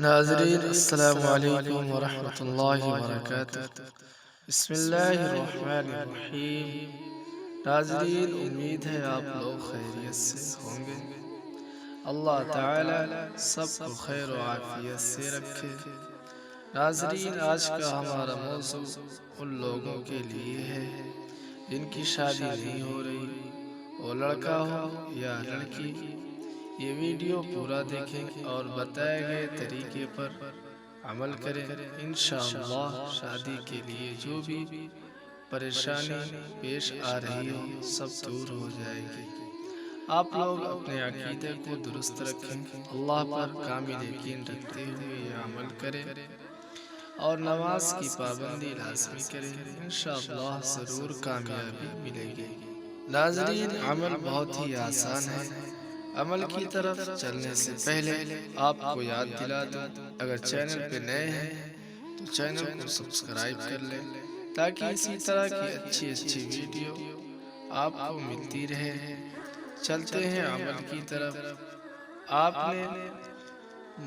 ناظرین السلام علیکم ورحمۃ اللہ وبرکاتہ۔ بسم اللہ الرحمن الرحیم۔ ناظرین، امید ہے آپ لوگ خیریت سے ہوں گے۔ اللہ تعالی سب کو خیر و عافیت سے رکھے۔ ناظرین، آج کا ہمارا موضوع ان لوگوں کے لیے ہے جن کی شادی نہیں ہو رہی، وہ لڑکا ہو یا لڑکی۔ یہ ویڈیو پورا دیکھیں اور بتائے گئے طریقے پر عمل کریں۔ انشاءاللہ شادی کے لیے جو بھی پریشانی پیش آ رہی ہو سب دور ہو جائے گی۔ آپ لوگ اپنے عقیدے کو درست رکھیں، اللہ پر کامل یقین رکھتے ہوئے یہ عمل کریں اور نماز کی پابندی لازمی کریں۔ انشاءاللہ ضرور کامیابی ملے گی۔ ناظرین، عمل بہت ہی آسان ہے۔ عمل کی طرف چلنے سے پہلے آپ کو یاد دلا دوں، اگر چینل پہ نئے ہیں تو چینل کو سبسکرائب کر لیں تاکہ اسی طرح کی اچھی ویڈیو آپ کو ملتی رہے۔ چلتے ہیں عمل کی طرف۔ آپ نے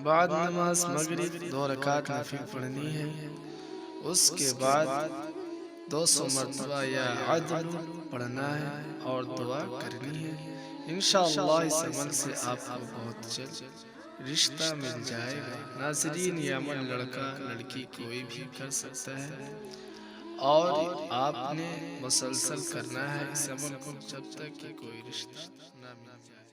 بعد نماز مغرب 2 رکعت نفل پڑھنی ہے۔ اس کے بعد 200 مرتبہ یا عدل پڑھنا ہے اور دعا کرنی ہے۔ انشاءاللہ اس عمل سے آپ کو بہت جلد رشتہ مل جائے گا۔ ناظرین، یہ عمل لڑکا لڑکی کوئی بھی کر سکتا ہے اور آپ نے مسلسل کرنا ہے اس عمل کو جب تک کہ کوئی رشتہ نہ مل جائے۔